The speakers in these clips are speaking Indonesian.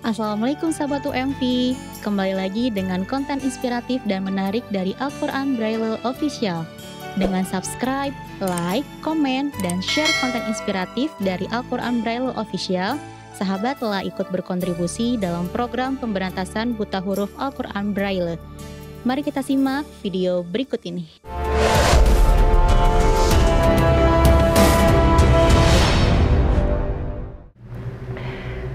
Assalamualaikum sahabat UMV, kembali lagi dengan konten inspiratif dan menarik dari Al-Quran Braille Official. Dengan subscribe, like, komen, dan share konten inspiratif dari Al-Quran Braille Official, sahabat telah ikut berkontribusi dalam program pemberantasan buta huruf Al-Quran Braille. Mari kita simak video berikut ini.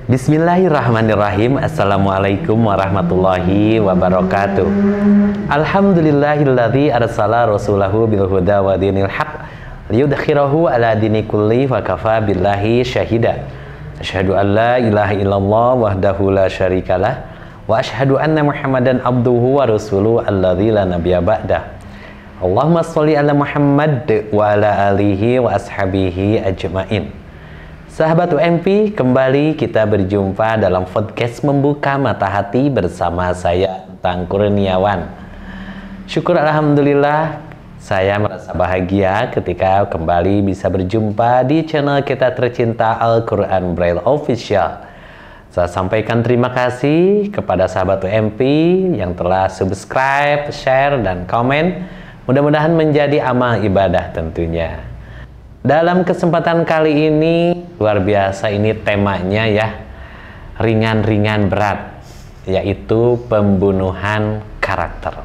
Bismillahirrahmanirrahim. Assalamualaikum warahmatullahi wabarakatuh. Alhamdulillahilladzi arsala rasulahu bil huda wa dinil haq liyudkhirahu ala dini kulli wa kafa billahi syahida. Asyhadu an la ilaha illallah wahdahu la syarikalah wa asyhadu anna Muhammadan abduhu wa rasuluhu alladzi la nabiyya ba'dah. Allahumma shalli ala Muhammad wa ala alihi wa ashabihi ajmain. Sahabat UMP, kembali kita berjumpa dalam podcast Membuka Mata Hati bersama saya, Tang Kurniawan. Syukur Alhamdulillah, saya merasa bahagia ketika kembali bisa berjumpa di channel kita tercinta Al-Quran Braille Official. Saya sampaikan terima kasih kepada sahabat UMP yang telah subscribe, share, dan komen. Mudah-mudahan menjadi amal ibadah tentunya. Dalam kesempatan kali ini, luar biasa, ini temanya ya, ringan-ringan berat, yaitu pembunuhan karakter.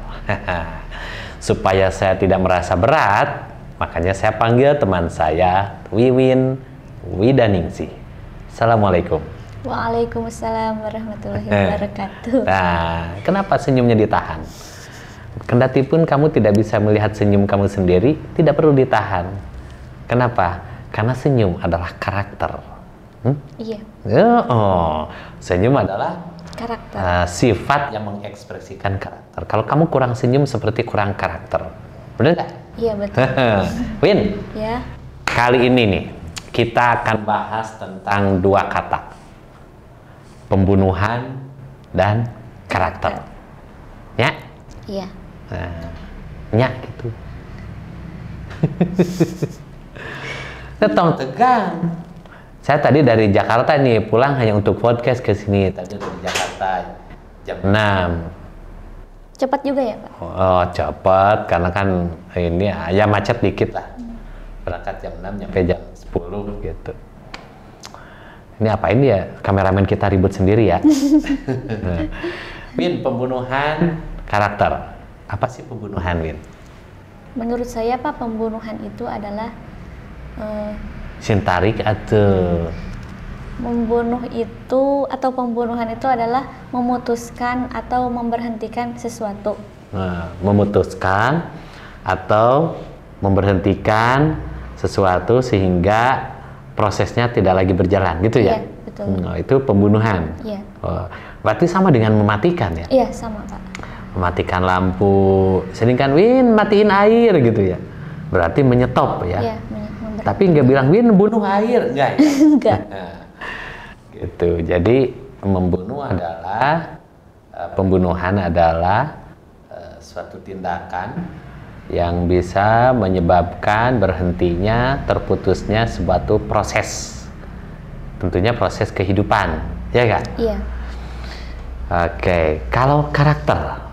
Supaya saya tidak merasa berat, makanya saya panggil teman saya, Wiwin Widaningsih. Assalamualaikum. Waalaikumsalam warahmatullahi wabarakatuh. Nah, kenapa senyumnya ditahan? Kendati pun kamu tidak bisa melihat senyum kamu sendiri, tidak perlu ditahan. Kenapa? Karena senyum adalah karakter. Iya. Oh, senyum adalah Karakter. Sifat yang mengekspresikan karakter. Kalau kamu kurang senyum seperti kurang karakter. Benar nggak? Iya, betul. Win, Ya. kali ini nih kita akan bahas tentang dua kata. Pembunuhan dan karakter. Ya? Iya. Nah, gitu. Tetong tegang. Saya tadi dari Jakarta nih, pulang hanya untuk podcast ke sini. Tadi dari Jakarta jam 6. Cepat juga ya, Pak? Oh, cepat karena kan ini ya macet dikit lah. Berangkat jam 6 nyampe jam 10 gitu. Ini apain ya? Kameramen kita ribut sendiri ya. Win, pembunuhan karakter. Apa sih pembunuhan, Win? Menurut saya, Pak, pembunuhan itu adalah Sintarik atau membunuh itu atau pembunuhan itu adalah memutuskan atau memberhentikan sesuatu. Memutuskan atau memberhentikan sesuatu sehingga prosesnya tidak lagi berjalan, gitu ya? Iya, betul. Itu pembunuhan. Iya. Berarti sama dengan mematikan ya? Iya, sama, Pak. Mematikan lampu, sedangkan Win matiin air gitu ya? Berarti menyetop ya? Iya, tapi nggak bilang Win bunuh air, enggak ya? Enggak. Gitu. Jadi pembunuhan adalah suatu tindakan yang bisa menyebabkan berhentinya, terputusnya suatu proses. Tentunya proses kehidupan, ya kan? Iya. Oke, kalau karakter?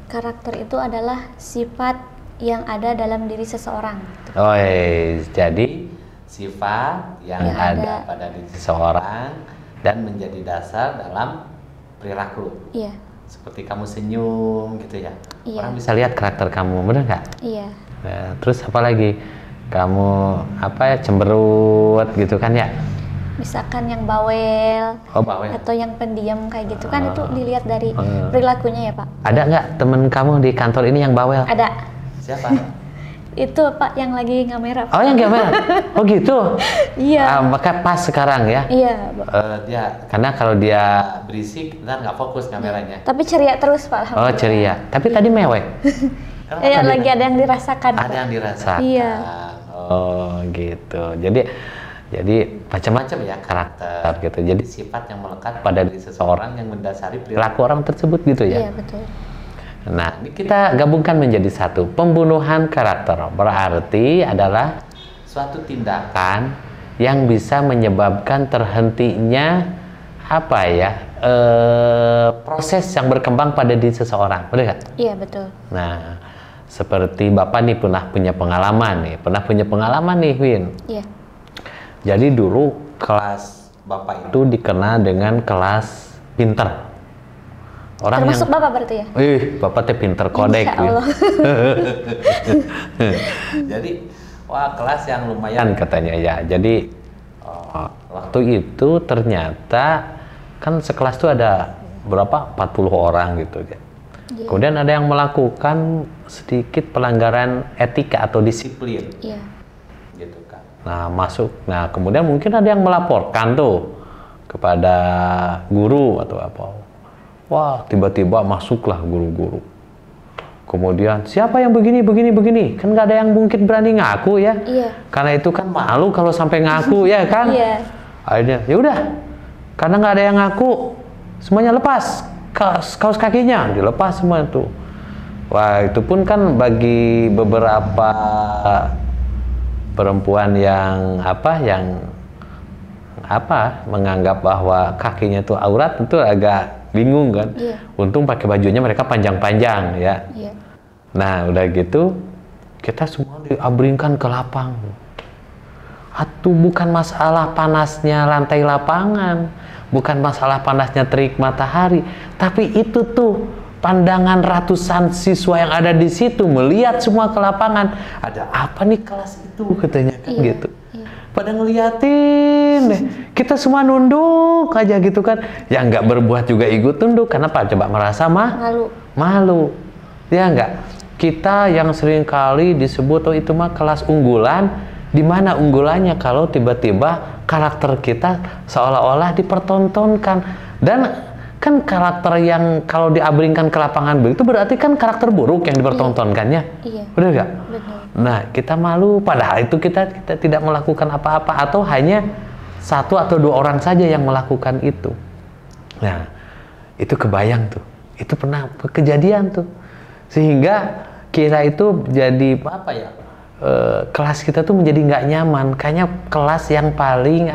Karakter itu adalah sifat yang ada dalam diri seseorang. Oh, jadi sifat yang ada pada diri seseorang dan menjadi dasar dalam perilaku. Iya. Seperti kamu senyum gitu ya. Iya. Orang bisa lihat karakter kamu, benar nggak? Iya. Nah, terus apa lagi? Kamu cemberut gitu kan ya? Misalkan yang bawel, bawel atau yang pendiam kayak gitu kan itu dilihat dari perilakunya ya, Pak. Ada nggak temen kamu di kantor ini yang bawel? Ada. Siapa? Itu Pak yang lagi ngamera. Oh, yang kamera. Oh gitu. Iya. Maka pas sekarang ya. Iya. Karena kalau dia berisik, ntar nggak fokus kameranya. Tapi ceria terus, Pak. Oh, ceria. Tapi tadi mewek. Iya, lagi ada yang dirasakan. Ada yang dirasakan. Iya. Oh, gitu. Jadi macam-macam ya karakter gitu. Jadi sifat yang melekat pada diri seseorang yang mendasari perilaku orang tersebut gitu ya. Iya, betul. Nah, ini kita gabungkan menjadi satu. Pembunuhan karakter berarti adalah suatu tindakan yang bisa menyebabkan terhentinya apa ya, proses yang berkembang pada diri seseorang, benar nggak? Iya, betul. Nah, seperti Bapak nih pernah punya pengalaman nih, Win. Iya. Jadi dulu kelas Bapak itu dikenal dengan kelas pinter. Termasuk Bapak berarti ya? Bapak teh pinter kodek. Insya Allah. Jadi, wah kelas yang lumayan katanya ya. Jadi waktu itu ternyata kan sekelas itu ada berapa? 40 orang gitu ya. Yeah. Kemudian ada yang melakukan sedikit pelanggaran etika atau disiplin. Iya. Gitu kan. Nah, kemudian mungkin ada yang melaporkan tuh kepada guru atau apa. Wah, tiba-tiba masuklah guru-guru. Kemudian siapa yang begini, kan nggak ada yang mungkin berani ngaku ya. Iya. Karena itu kan malu kalau sampai ngaku ya kan. Iya. Akhirnya ya udah, karena nggak ada yang ngaku, semuanya lepas kaos kakinya, dilepas semua itu. Wah, itu pun kan bagi beberapa perempuan yang menganggap bahwa kakinya itu aurat, itu agak bingung kan. Iya. Untung pakai bajunya mereka panjang-panjang ya. Iya. Nah, udah gitu kita semua diabringkan ke lapang. Atuh bukan masalah panasnya lantai lapangan, bukan masalah panasnya terik matahari, tapi itu tuh pandangan ratusan siswa yang ada di situ melihat semua ke lapangan. Ada apa nih kelas itu katanya kan. Iya. Gitu. Pada ngeliatin deh, kita semua nunduk aja gitu kan. Yang nggak berbuat juga ikut tunduk, karena apa? Coba merasa malu, ya nggak? Kita yang sering kali disebut itu mah kelas unggulan, di mana unggulannya kalau tiba-tiba karakter kita seolah-olah dipertontonkan. Dan kan karakter yang kalau diabringkan ke lapangan begitu berarti kan karakter buruk yang dipertontonkannya. Iya. Benar nggak? Benar. Nah, kita malu padahal itu kita tidak melakukan apa-apa, atau hanya 1 atau 2 orang saja yang melakukan itu. Nah, itu kebayang tuh. Itu pernah kejadian tuh. Sehingga kita itu jadi apa ya? Kelas kita tuh menjadi nggak nyaman. Kayaknya kelas yang paling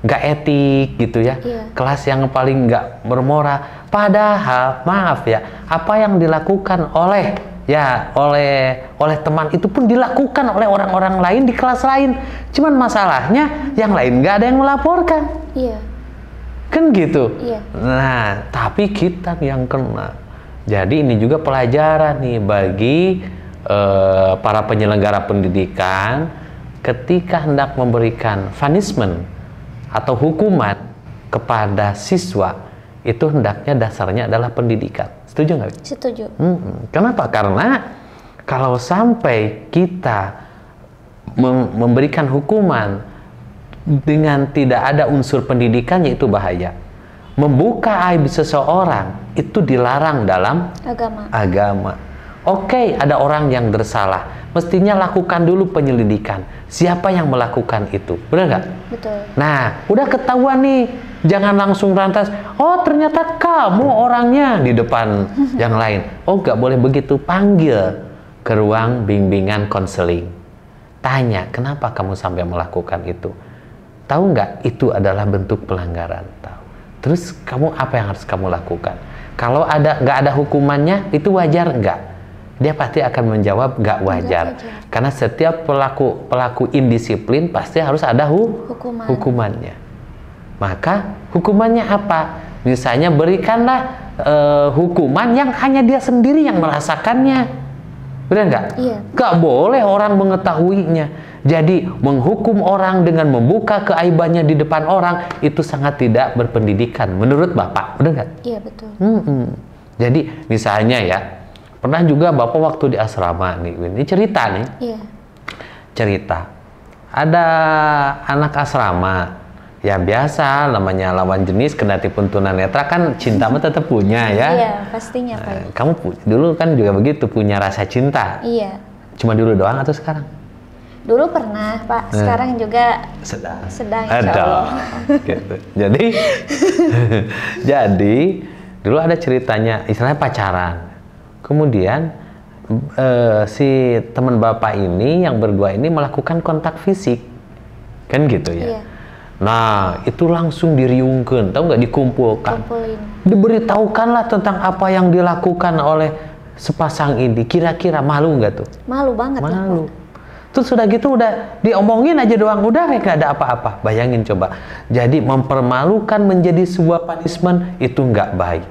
nggak etik gitu ya. Iya. Kelas yang paling nggak bermoral. Padahal maaf ya, apa yang dilakukan oleh teman itu pun dilakukan oleh orang-orang lain di kelas lain. Cuman masalahnya yang lain nggak ada yang melaporkan. Iya. Kan gitu. Iya. Nah, tapi kita yang kena. Jadi ini juga pelajaran nih bagi para penyelenggara pendidikan ketika hendak memberikan punishment atau hukuman kepada siswa, itu hendaknya dasarnya adalah pendidikan. Setuju nggak? Setuju. Kenapa? Karena kalau sampai kita memberikan hukuman dengan tidak ada unsur pendidikannya, itu bahaya. Membuka aib seseorang itu dilarang dalam agama. Oke, ada orang yang bersalah, mestinya lakukan dulu penyelidikan. Siapa yang melakukan itu? Benar nggak? Betul. Nah, udah ketahuan nih, jangan langsung lantas, oh ternyata kamu orangnya di depan yang lain. Oh, nggak boleh begitu. Panggil ke ruang bimbingan konseling. Tanya, kenapa kamu sampai melakukan itu? Tahu nggak, itu adalah bentuk pelanggaran. Tahu. Terus kamu apa yang harus kamu lakukan? Kalau nggak ada hukumannya, itu wajar nggak? Dia pasti akan menjawab nggak wajar. Karena setiap pelaku indisiplin pasti harus ada hukumannya. Maka hukumannya apa? Misalnya berikanlah hukuman yang hanya dia sendiri yang merasakannya. Benar nggak? Iya. Nggak boleh orang mengetahuinya. Jadi menghukum orang dengan membuka keaibannya di depan orang itu sangat tidak berpendidikan menurut Bapak. Benar nggak? Iya, betul. Jadi misalnya ya, pernah juga Bapak waktu di asrama nih, ini cerita nih. Iya. Cerita. Ada anak asrama. Ya biasa, namanya lawan jenis, kendati pun tunanetra kan cinta mah tetap punya ya. Iya, pastinya Pak. Kamu dulu kan juga begitu, punya rasa cinta. Iya. Cuma dulu doang atau sekarang? Dulu pernah Pak, sekarang juga sedang insya Allah. Gitu. Jadi dulu ada ceritanya, istilahnya pacaran. Kemudian si teman Bapak ini yang berdua ini melakukan kontak fisik, kan gitu ya. Iya. Nah, itu langsung diriungkeun, tahu nggak, dikumpulkan. Kumpulin. Diberitahukanlah tentang apa yang dilakukan oleh sepasang ini. Kira-kira malu nggak tuh? Malu banget. Malu. Ya, Pak. Terus sudah gitu udah diomongin aja doang, udah nggak ada apa-apa. Bayangin coba. Jadi mempermalukan menjadi sebuah punishment itu nggak baik.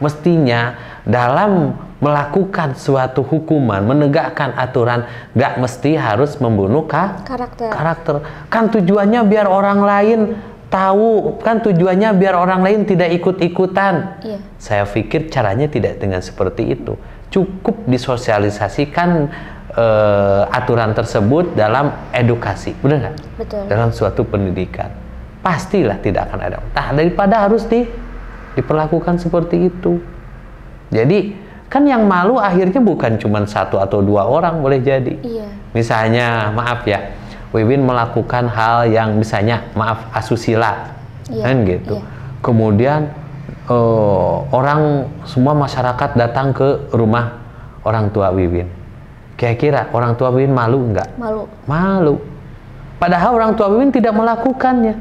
Mestinya dalam melakukan suatu hukuman, menegakkan aturan, nggak mesti harus membunuh karakter. Kan tujuannya biar orang lain tahu, kan tujuannya biar orang lain tidak ikut-ikutan. Iya. Saya pikir caranya tidak dengan seperti itu. Cukup disosialisasikan aturan tersebut dalam edukasi, benar nggak? Betul. Dalam suatu pendidikan, pastilah tidak akan ada. Nah, daripada harus diperlakukan seperti itu. Jadi kan yang malu akhirnya bukan cuma 1 atau 2 orang, boleh jadi. Iya. Misalnya, maaf ya, Wiwin melakukan hal yang misalnya, maaf, asusila, Iya. kan gitu. Iya. Kemudian orang semua masyarakat datang ke rumah orang tua Wiwin. Kira-kira orang tua Wiwin malu nggak? Malu. Malu. Padahal orang tua Wiwin tidak melakukannya.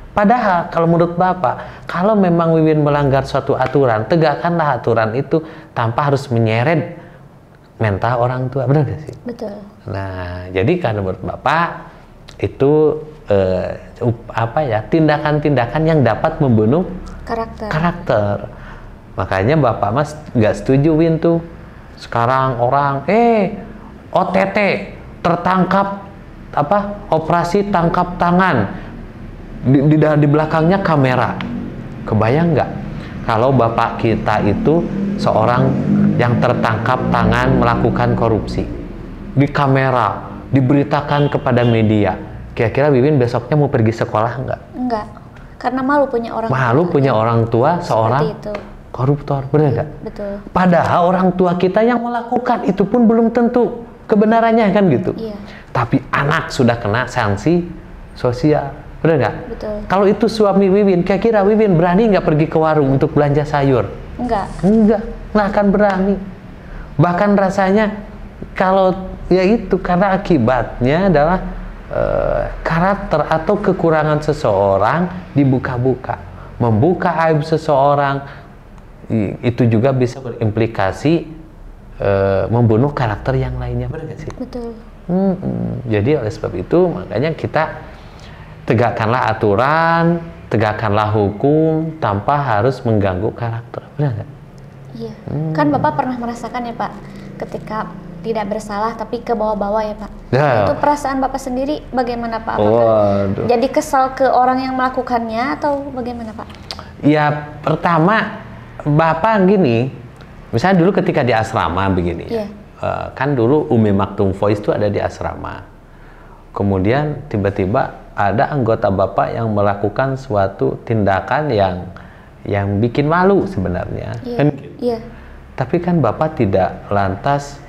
Padahal kalau menurut Bapak, kalau memang Wiwin melanggar suatu aturan, tegakkanlah aturan itu tanpa harus menyeret mental orang tua, benar gak sih? Betul. Nah, jadi kalau menurut Bapak itu tindakan-tindakan yang dapat membunuh karakter. Makanya Bapak Mas nggak setuju Win tuh. Sekarang orang OTT tertangkap operasi tangkap tangan. Di belakangnya kamera. Kebayang nggak kalau bapak kita itu seorang yang tertangkap tangan melakukan korupsi, di kamera, diberitakan kepada media, kira-kira Wiwin besoknya mau pergi sekolah nggak? Enggak, karena malu punya orang orang tua seorang koruptor, benar nggak? Betul. Padahal orang tua kita yang melakukan itu pun belum tentu kebenarannya, kan gitu. Iya. Tapi anak sudah kena sanksi sosial. Benar nggak? Betul. Kalau itu suami Wiwin, kira-kira Wiwin berani nggak pergi ke warung untuk belanja sayur? Enggak, nggak akan berani. Bahkan rasanya kalau ya itu karena akibatnya adalah karakter atau kekurangan seseorang dibuka-buka. Membuka aib seseorang itu juga bisa berimplikasi membunuh karakter yang lainnya, benar nggak sih? betul. Jadi oleh sebab itu makanya kita tegakkanlah aturan, tegakkanlah hukum tanpa harus mengganggu karakter, benar nggak? Iya. Kan Bapak pernah merasakan ya Pak, ketika tidak bersalah tapi ke bawah-bawah ya Pak. Ya. Itu perasaan Bapak sendiri bagaimana Pak? Apakah jadi kesal ke orang yang melakukannya atau bagaimana Pak? Ya pertama Bapak gini, misalnya dulu ketika di asrama begini ya. Kan dulu Umi Maktum Voice itu ada di asrama. Kemudian tiba-tiba ada anggota Bapak yang melakukan suatu tindakan yang bikin malu sebenarnya. Iya. Kan? Iya. Tapi kan Bapak tidak lantas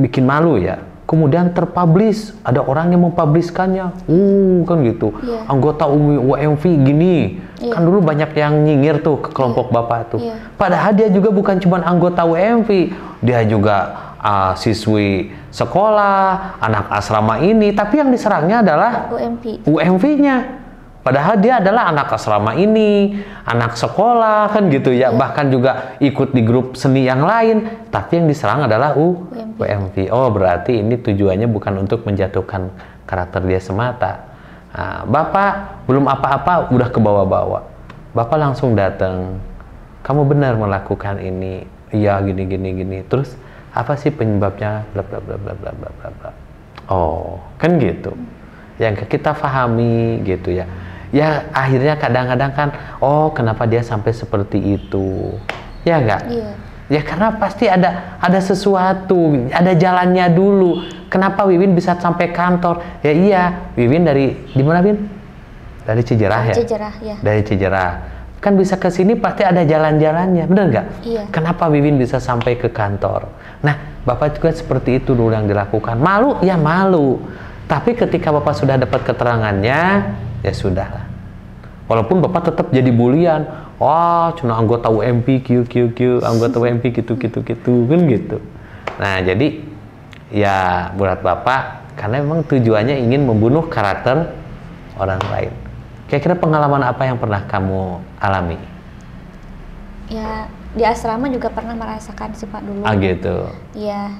bikin malu ya. Kemudian terpublish, ada orang yang mempubliskannya. Kan gitu. Iya. Anggota UMV gini. Iya. Kan dulu banyak yang nyinyir tuh ke kelompok Bapak tuh. Iya. Padahal dia juga bukan cuma anggota UMV, dia juga siswi sekolah, anak asrama ini, tapi yang diserangnya adalah UMV-nya. Padahal dia adalah anak asrama ini, anak sekolah, kan gitu ya. Bahkan juga ikut di grup seni yang lain, tapi yang diserang adalah UMV. Oh, berarti ini tujuannya bukan untuk menjatuhkan karakter dia semata. Nah, Bapak belum apa-apa udah ke bawah-bawah. Bapak langsung datang. Kamu benar melakukan ini. Iya, gini. Terus apa sih penyebabnya? Bla bla bla bla bla bla bla. Oh, kan gitu. Yang kita pahami gitu ya. Ya akhirnya kadang-kadang kan, oh kenapa dia sampai seperti itu? Ya enggak? Iya. Ya karena pasti ada sesuatu, ada jalannya dulu. Kenapa Wiwin bisa sampai kantor? Ya iya, Wiwin dari di mana Win? Dari Cijerah ya? Cijerah, ya. Dari Cijerah. Kan bisa ke sini pasti ada jalan-jalannya, benar nggak? Iya. Kenapa Wiwin bisa sampai ke kantor? Nah, Bapak juga seperti itu dulu yang dilakukan. Malu, ya malu. Tapi ketika Bapak sudah dapat keterangannya, ya sudahlah. Walaupun Bapak tetap jadi bulian. Wah, cuma anggota UMP, anggota UMP gitu, kan gitu. Nah, jadi ya buat Bapak, karena memang tujuannya ingin membunuh karakter orang lain. Kira-kira pengalaman apa yang pernah kamu alami? Ya di asrama juga pernah merasakan sih Pak dulu. Gitu. Iya,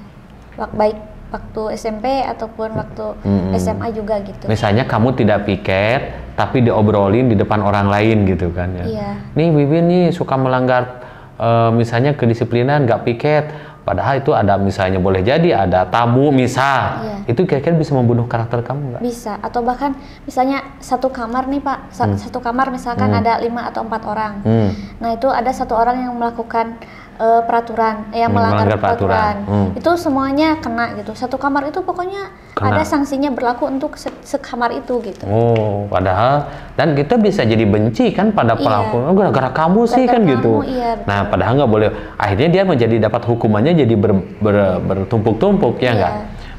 baik waktu SMP ataupun waktu SMA juga gitu. Misalnya kamu tidak piket, tapi diobrolin di depan orang lain gitu kan ya. Iya. Nih Wiwin nih suka melanggar misalnya kedisiplinan, nggak piket. Padahal itu ada misalnya boleh jadi ada tamu misal. Iya. Itu kira-kira bisa membunuh karakter kamu nggak? Bisa, atau bahkan misalnya satu kamar nih Pak, satu kamar misalkan ada 5 atau 4 orang. Nah itu ada satu orang yang melakukan peraturan, yang melanggar peraturan. Itu semuanya kena gitu. Satu kamar itu pokoknya ada sanksinya berlaku untuk sekamar itu gitu. Oh, padahal dan kita bisa jadi benci kan pada pelaku. Oh, gara-gara kamu sih kan gitu. Iya, nah, padahal nggak boleh. Akhirnya dia menjadi dapat hukumannya jadi bertumpuk-tumpuk ya nggak?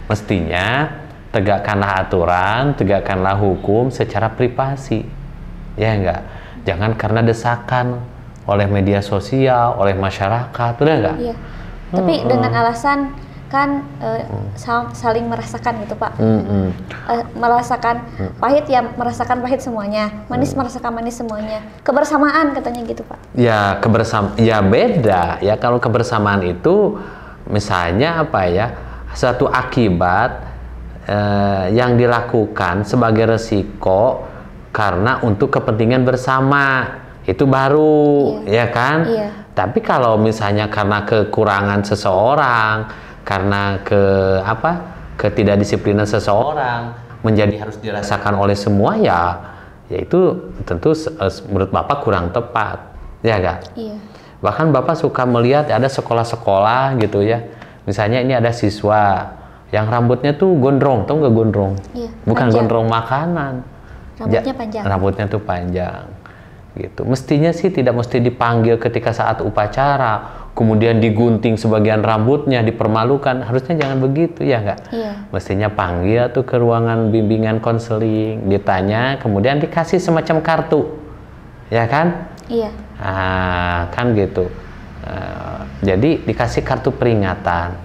Mestinya tegakkanlah aturan, tegakkanlah hukum secara privasi. Ya enggak? Jangan karena desakan oleh media sosial, oleh masyarakat, udah enggak? Iya. Tapi dengan alasan kan saling merasakan gitu Pak. Merasakan pahit ya, merasakan pahit semuanya. Manis merasakan manis semuanya. Kebersamaan katanya gitu Pak. Ya ya beda ya, kalau kebersamaan itu misalnya apa ya, satu akibat yang dilakukan sebagai resiko karena untuk kepentingan bersama. Itu baru, ya kan? Iya. Tapi kalau misalnya karena kekurangan seseorang, karena ketidakdisiplinan seseorang menjadi harus dirasakan oleh semua ya itu tentu menurut Bapak kurang tepat, ya kan? Iya. Bahkan Bapak suka melihat ada sekolah-sekolah gitu ya. Misalnya ini ada siswa yang rambutnya tuh gondrong, tau nggak gondrong? Iya, bukan panjang. gondrong makanan. Rambutnya panjang. Rambutnya tuh panjang. Gitu. Mestinya sih tidak mesti dipanggil ketika saat upacara, kemudian digunting sebagian rambutnya, dipermalukan. Harusnya jangan begitu, ya nggak? Iya. Mestinya panggil tuh ke ruangan bimbingan konseling, ditanya, kemudian dikasih semacam kartu, ya kan? Iya. Kan gitu. Jadi dikasih kartu peringatan.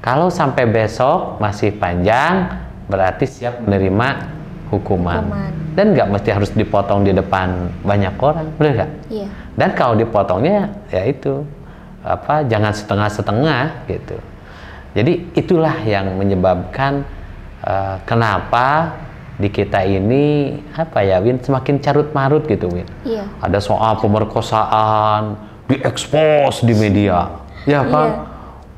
Kalau sampai besok masih panjang, berarti siap menerima hukuman. Dan nggak mesti harus dipotong di depan banyak orang, benar nggak? Iya. Dan kalau dipotongnya ya itu jangan setengah-setengah gitu. Jadi itulah yang menyebabkan kenapa di kita ini Win, semakin carut marut gitu Win. Iya. Ada soal pemerkosaan diekspos di media, ya kan? Iya.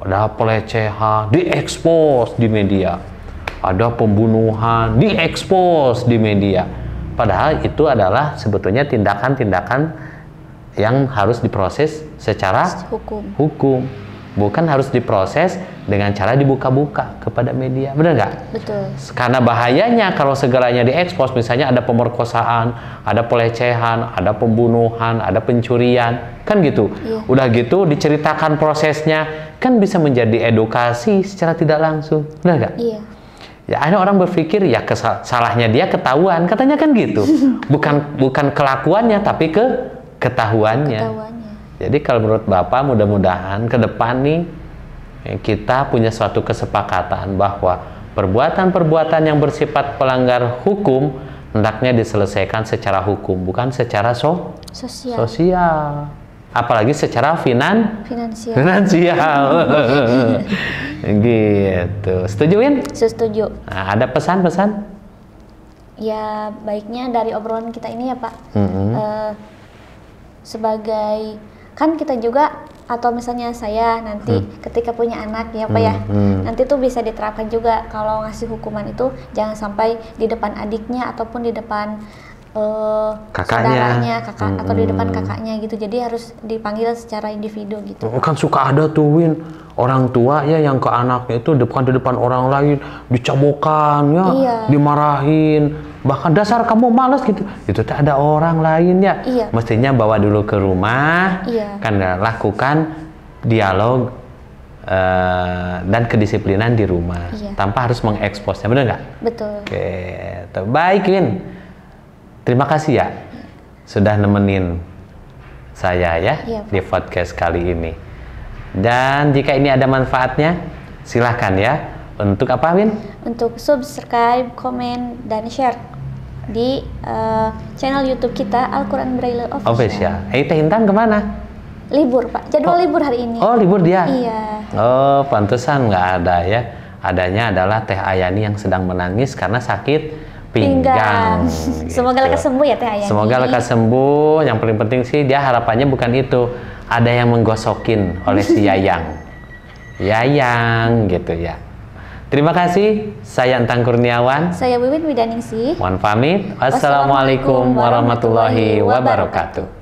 Ada pelecehan diekspos di media. Ada pembunuhan diekspos di media. Padahal itu adalah sebetulnya tindakan-tindakan yang harus diproses secara hukum. Bukan harus diproses dengan cara dibuka-buka kepada media. Benar nggak? Betul. Karena bahayanya kalau segalanya diekspos, misalnya ada pemerkosaan, ada pelecehan, ada pembunuhan, ada pencurian, kan gitu. Iya. Udah gitu diceritakan prosesnya, kan bisa menjadi edukasi secara tidak langsung. Benar nggak? Iya. Ya, ada orang berpikir ya salahnya dia ketahuan, katanya kan gitu. bukan kelakuannya tapi ketahuannya. Jadi kalau menurut Bapak mudah-mudahan ke depan nih kita punya suatu kesepakatan bahwa perbuatan-perbuatan yang bersifat pelanggar hukum hendaknya diselesaikan secara hukum, bukan secara sosial. Apalagi secara finansial. Gitu. Setuju, Win? Setuju. Nah, ada pesan-pesan? Ya, baiknya dari obrolan kita ini ya Pak. Sebagai, kan kita juga, atau misalnya saya nanti ketika punya anak ya Pak ya, nanti tuh bisa diterapkan juga kalau ngasih hukuman itu jangan sampai di depan adiknya ataupun di depan saudaranya, kakak atau di depan kakaknya gitu. Jadi harus dipanggil secara individu gitu. Kan suka ada tuh Win, orang tua ya yang ke anaknya itu bukan di depan orang lain, dicabokan ya, dimarahin, bahkan dasar kamu malas gitu. Itu tuh ada orang lain ya. Iya. Mestinya bawa dulu ke rumah, kan lakukan dialog dan kedisiplinan di rumah, tanpa harus mengeksposnya, benar nggak? Betul. Oke, baik Win. Terima kasih ya sudah nemenin saya ya di podcast kali ini. Dan jika ini ada manfaatnya, silahkan ya Untuk apa, Win? Untuk subscribe, komen, dan share di channel YouTube kita Al-Quran Braille Official. Teh Intan kemana? Libur, Pak. Jadwal libur hari ini. Oh, libur dia? Iya. Oh, pantesan nggak ada ya. Adanya adalah Teh Ayani yang sedang menangis karena sakit pinggang. Gitu. Semoga lekas sembuh ya Teh Ayani. Semoga lekas sembuh. Yang paling penting sih dia harapannya bukan itu. Ada yang menggosokin oleh si Yayang. Yayang gitu ya. Terima kasih. Saya Entang Kurniawan. Saya Wiwin Widaningsih. Mohon pamit. Wassalamualaikum warahmatullahi wabarakatuh.